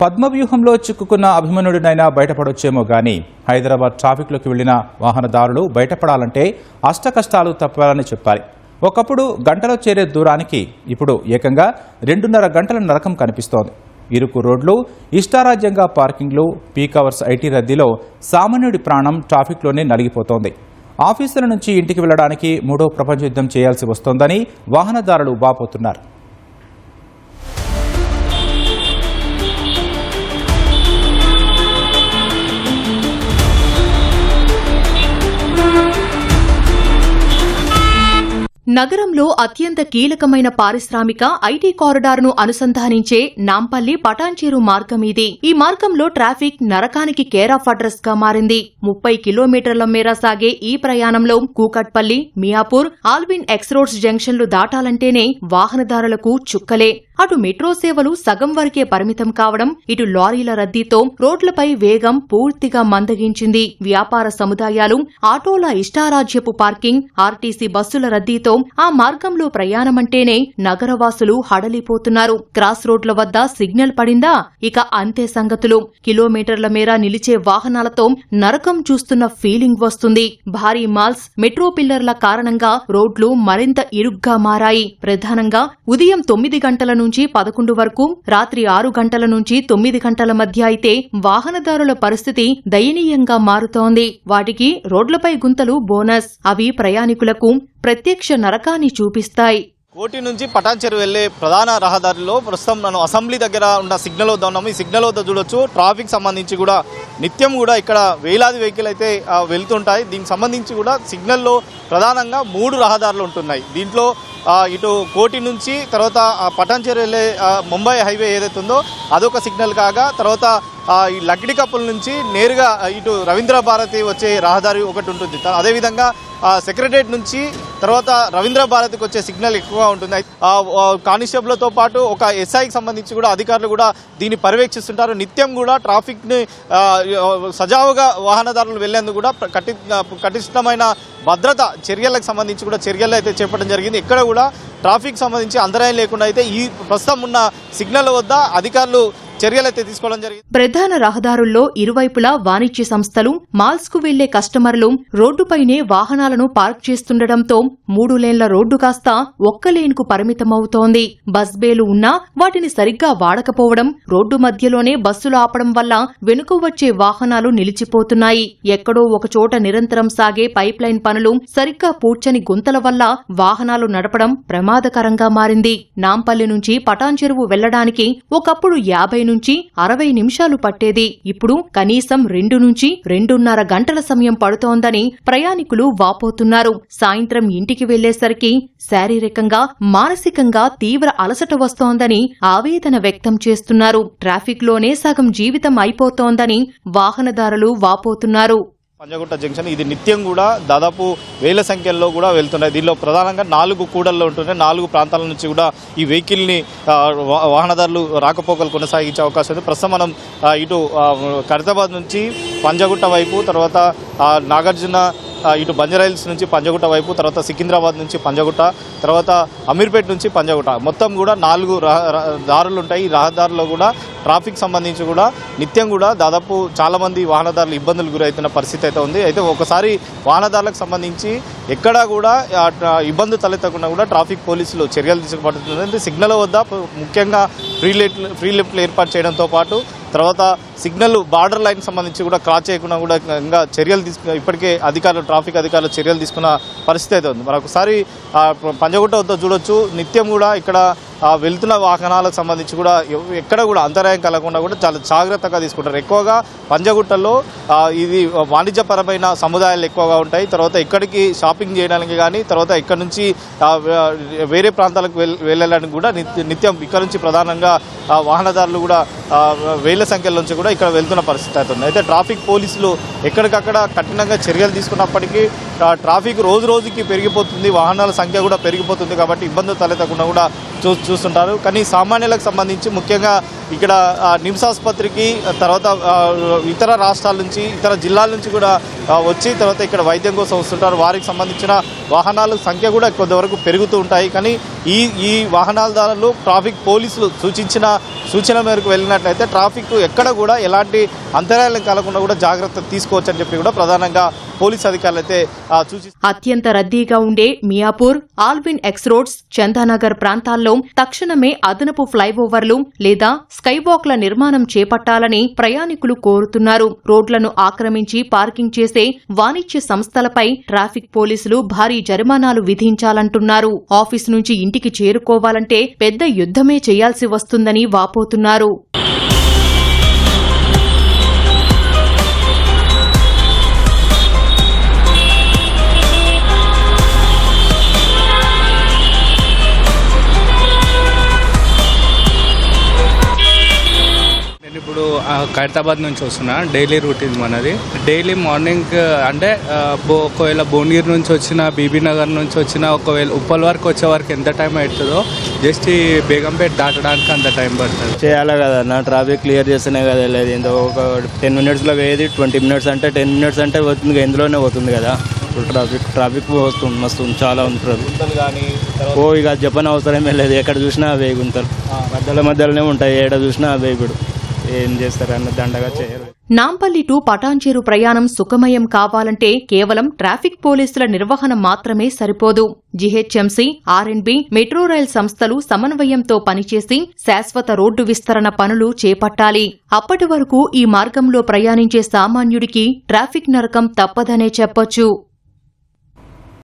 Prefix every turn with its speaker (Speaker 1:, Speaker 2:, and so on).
Speaker 1: పద్మవ్యూహంలో చిక్కుకున్న అభిమన్యుడినైనా బయటపడొచ్చేమో గానీ హైదరాబాద్ ట్రాఫిక్లోకి వెళ్లిన వాహనదారులు బయటపడాలంటే అష్టకష్టాలు తప్పాలని చెప్పాలి. ఒకప్పుడు గంటలో చేరే దూరానికి ఇప్పుడు ఏకంగా 2.5 గంటల నరకం కనిపిస్తోంది. ఇరుకు రోడ్లు, ఇష్టారాజ్యంగా పార్కింగ్లు, పీక్ అవర్స్ ఐటీ రద్దీలో సామాన్యుడి ప్రాణం ట్రాఫిక్లోనే నలిగిపోతోంది. ఆఫీసుల నుంచి ఇంటికి వెళ్లడానికి 3వ ప్రపంచ యుద్ధం చేయాల్సి వస్తోందని వాహనదారులు వాపోతున్నారు.
Speaker 2: నగరంలో అత్యంత కీలకమైన పారిశ్రామిక ఐటీ కారిడార్ను అనుసంధానించే నాంపల్లి పటాన్చెరు మార్గం ఇది. ఈ మార్గంలో ట్రాఫిక్ నరకానికి కేర్ ఆఫ్ అడ్రస్ గా మారింది. 30 కిలోమీటర్ల మేర సాగే ఈ ప్రయాణంలో కూకట్పల్లి, మియాపూర్, ఆల్విన్ ఎక్స్ రోడ్స్ జంక్షన్లు దాటాలంటేనే వాహనదారులకు చుక్కలే. అటు మెట్రో సేవలు సగం వరకే పరిమితం కావడం, ఇటు లారీల రద్దీతో రోడ్లపై వేగం పూర్తిగా మందగించింది. వ్యాపార సముదాయాలు, ఆటోల ఇష్టారాజ్యపు పార్కింగ్, ఆర్టీసీ బస్సుల రద్దీతో ఆ మార్గంలో ప్రయాణమంటేనే నగరవాసులు హడలిపోతున్నారు. క్రాస్ రోడ్ల వద్ద సిగ్నల్ పడిందా ఇక అంతే సంగతులు. కిలోమీటర్ల మేర నిలిచే వాహనాలతో నరకం చూస్తున్న ఫీలింగ్ వస్తుంది. భారీ మాల్స్, మెట్రో పిల్లర్ల కారణంగా రోడ్లు మరింత ఇరుగ్గా మారాయి. ప్రధానంగా ఉదయం 9 గంటల నుంచి 11 వరకు, రాత్రి 6 గంటల నుంచి 9 గంటల మధ్య అయితే వాహనదారుల పరిస్థితి దయనీయంగా మారుతోంది. వాటికి రోడ్లపై గుంతలు బోనస్. అవి ప్రయాణికులకు ప్రత్యక్ష నరకాన్ని చూపిస్తాయి.
Speaker 3: కోటి నుంచి పటాన్చెరు వెళ్లే ప్రధాన రహదారిలో ప్రస్తుతం మనం అసెంబ్లీ దగ్గర ఉన్న సిగ్నల్ వద్ద ఉన్నాము. ఈ సిగ్నల్ వద్ద చూడొచ్చు ట్రాఫిక్ సంబంధించి కూడా నిత్యం కూడా ఇక్కడ వేలాది వెహికల్ అయితే వెళ్తుంటాయి. దీనికి సంబంధించి కూడా సిగ్నల్లో ప్రధానంగా 3 రహదారులు ఉంటున్నాయి. దీంట్లో ఇటు కోటి నుంచి తర్వాత పటాన్చెరు వెళ్లే ముంబై హైవే ఏదైతే ఉందో అదొక సిగ్నల్ కాగా, తర్వాత ఈ లక్డికప్పుల నుంచి నేరుగా ఇటు రవీంద్ర భారతి వచ్చే రహదారి ఒకటి ఉంటుంది. అదేవిధంగా సెక్రటరియట్ నుంచి తర్వాత రవీంద్ర భారతికి వచ్చే సిగ్నల్ ఎక్కువగా ఉంటుంది. కానిస్టేబుల్తో పాటు ఒక ఎస్ఐకి సంబంధించి కూడా అధికారులు కూడా దీన్ని పర్యవేక్షిస్తుంటారు. నిత్యం కూడా ట్రాఫిక్ని సజావుగా వాహనదారులు వెళ్లేందుకు కూడా కఠినమైన భద్రత చర్యలకు సంబంధించి కూడా చర్యలు అయితే చేపట్టడం జరిగింది. ఇక్కడ కూడా ట్రాఫిక్ సంబంధించి అంతరాయం లేకుండా అయితే ఈ ప్రస్తుతం ఉన్న సిగ్నల్ వద్ద అధికారులు చర్యలైతే తీసుకోవడం జరిగింది.
Speaker 2: ప్రధాన రహదారుల్లో ఇరువైపులా వాణిజ్య సంస్థలు, మాల్స్ కు వెళ్లే కస్టమర్లు రోడ్డుపైనే వాహనాలను పార్క్ చేస్తుండటంతో 3 లేన్ల రోడ్డు కాస్త 1 లేన్కు పరిమితమవుతోంది. బస్ బేలు ఉన్నా వాటిని సరిగ్గా వాడకపోవడం, రోడ్డు మధ్యలోనే బస్సులు ఆపడం వల్ల వెనుక వచ్చే వాహనాలు నిలిచిపోతున్నాయి. ఎక్కడో ఒకచోట నిరంతరం సాగే పైప్ లైన్ పనులు, సరిగ్గా పూడ్చని గుంతల వల్ల వాహనాలు నడపడం ప్రమాదకరంగా మారింది. నాంపల్లి నుంచి పటాన్చెరువు వెళ్లడానికి ఒకప్పుడు 50 నుంచి 60 నిమిషాలు పట్టేది. ఇప్పుడు కనీసం 2 నుంచి 2.5 గంటల సమయం పడుతోందని ప్రయాణికులు వాపోతున్నారు. సాయంత్రం ఇంటికి వెళ్లేసరికి శారీరకంగా, మానసికంగా తీవ్ర అలసట వస్తోందని ఆవేదన వ్యక్తం చేస్తున్నారు. ట్రాఫిక్లోనే సగం జీవితం అయిపోతోందని వాహనదారులు వాపోతున్నారు.
Speaker 3: పంజగుట్ట జంక్షన్ ఇది నిత్యం కూడా దాదాపు వేల సంఖ్యలో కూడా వెళ్తున్నాయి. దీనిలో ప్రధానంగా 4 కూడళ్లు ఉంటున్నాయి. 4 ప్రాంతాల నుంచి కూడా ఈ వెహికల్ని వాహనదారులు రాకపోకలు కొనసాగించే అవకాశం ఉంది. ప్రస్తుతం మనం ఇటు ఖైరతాబాద్ నుంచి పంజగుట్ట వైపు, తర్వాత నాగార్జున ఇటు బంజారాహిల్స్ నుంచి పంజగుట్ట వైపు, తర్వాత సికింద్రాబాద్ నుంచి పంజగుట్ట, తర్వాత అమీర్పేట్ నుంచి పంజగుట్ట, మొత్తం కూడా 4 దారులు ఉంటాయి. ఈ రహదారుల్లో కూడా ట్రాఫిక్ సంబంధించి కూడా నిత్యం కూడా దాదాపు చాలామంది వాహనదారులు ఇబ్బందులు గురవుతున్న పరిస్థితి అయితే ఉంది. అయితే ఒకసారి వాహనదారులకు సంబంధించి ఎక్కడా కూడా ఇబ్బంది తలెత్తకుండా కూడా ట్రాఫిక్ పోలీసులు చర్యలు తీసుకుపడుతుంది. సిగ్నల్ వద్ద ముఖ్యంగా ఫ్రీ లెఫ్ట్లు ఏర్పాటు చేయడంతో పాటు తర్వాత సిగ్నల్ బార్డర్ లైన్ సంబంధించి కూడా క్రాస్ చేయకుండా కూడా ఇంకా చర్యలు ఇప్పటికే ట్రాఫిక్ అధికారులు చర్యలు తీసుకున్న పరిస్థితి అయితే ఉంది. మరొకసారి పంజగుట్ట వద్ద చూడొచ్చు నిత్యం కూడా ఇక్కడ వెళ్తున్న వాహనాలకు సంబంధించి కూడా ఎక్కడ కూడా అంతరాయం కలగకుండా కూడా చాలా జాగ్రత్తగా తీసుకుంటారు. ఎక్కువగా పంజగుట్టలో ఇది వాణిజ్యపరమైన సముదాయాలు ఎక్కువగా ఉంటాయి. తర్వాత ఇక్కడికి షాపింగ్ చేయడానికి కానీ, తర్వాత ఇక్కడ నుంచి వేరే ప్రాంతాలకు వెళ్ళడానికి కూడా నిత్యం ఇక్కడ నుంచి ప్రధానంగా వాహనదారులు కూడా వేల సంఖ్యల నుంచి కూడా ఇక్కడ వెళ్తున్న పరిస్థితి అవుతుంది. అయితే ట్రాఫిక్ పోలీసులు ఎక్కడికక్కడ కఠినంగా చర్యలు తీసుకున్నప్పటికీ ట్రాఫిక్ రోజు రోజుకి పెరిగిపోతుంది, వాహనాల సంఖ్య కూడా పెరిగిపోతుంది. కాబట్టి ఇబ్బందులు తలెత్తకుండా కూడా చూస్తుంటారు. కానీ సామాన్యులకు సంబంధించి ముఖ్యంగా ఇక్కడ నిమ్స్ ఆసుపత్రికి తర్వాత ఇతర రాష్ట్రాల నుంచి ఇతర జిల్లాల నుంచి కూడా వచ్చి తర్వాత ఇక్కడ వైద్యం కోసం వస్తుంటారు. వారికి సంబంధించిన వాహనాల సంఖ్య కూడా కొంతవరకు పెరుగుతూ ఉంటాయి. కానీ ఈ వాహనాలదారులు ట్రాఫిక్ పోలీసులు సూచన మేరకు వెళ్ళినట్లయితే ట్రాఫిక్ ఎక్కడ కూడా ఎలాంటి అంతరాయాలు కలగకుండా కూడా జాగ్రత్త తీసుకోవచ్చు అని చెప్పి కూడా ప్రధానంగా పోలీస్ అధికారులు అయితే సూచిస్తారు.
Speaker 2: అత్యంత రద్దీగా ఉండే మియాపూర్, ఆల్విన్ ఎక్స్ రోడ్స్, చందానగర్ ప్రాంతాల్లో తక్షణమే అదనపు ఫ్లైఓవర్లు లేదా స్కైవాక్ల నిర్మాణం చేపట్టాలని ప్రయాణికులు కోరుతున్నారు. రోడ్లను ఆక్రమించి పార్కింగ్ చేసే వాణిజ్య సంస్థలపై ట్రాఫిక్ పోలీసులు భారీ జరిమానాలు విధించాలంటున్నారు. ఆఫీసు నుంచి ఇంటికి చేరుకోవాలంటే పెద్ద యుద్ధమే చేయాల్సి వస్తుందని వాపోతున్నారు.
Speaker 4: ఇప్పుడు ఖైరతాబాద్ నుంచి వస్తున్నా. డైలీ రూటీన్ మనది. డైలీ మార్నింగ్ అంటే ఒకవేళ భువనగిరి నుంచి వచ్చిన, బీబీ నగర్ నుంచి వచ్చిన, ఒకవేళ ఉప్పల్ వరకు వచ్చే వరకు ఎంత టైం అవుతుందో జస్ట్ ఈ బేగంపేట దాటడానికి అంత టైం పడుతుంది.
Speaker 5: చేయాలి కదా నా ట్రాఫిక్ క్లియర్ చేస్తేనే కదా వెళ్ళేది. ఇంత ఒక 10 minutesలో వేది 20 minutes అంటే 10 minutes అంటే పోతుంది, ఇందులోనే పోతుంది కదా. ఇప్పుడు ట్రాఫిక్ వస్తుంది, మస్తు చాలా ఉంటుంది. ఇక చెప్పని అవసరమే లేదు. ఎక్కడ చూసినా అవే గుంతలు మధ్యలోనే ఉంటాయి. ఏడ చూసినా అవే. ఇప్పుడు ఏం చేస్తారన్న దండగా చేయరు.
Speaker 2: నాంపల్లి టు పటాన్చేరు ప్రయాణం సుఖమయం కావాలంటే కేవలం ట్రాఫిక్ పోలీసుల నిర్వహణ మాత్రమే సరిపోదు. జీహెచ్ఎంసీ, ఆర్ఎండ్బి, మెట్రో రైల్ సంస్థలు సమన్వయంతో పనిచేసి శాశ్వత రోడ్డు విస్తరణ పనులు చేపట్టాలి. అప్పటి వరకు ఈ మార్గంలో ప్రయాణించే సామాన్యుడికి ట్రాఫిక్ నరకం తప్పదనే చెప్పొచ్చు.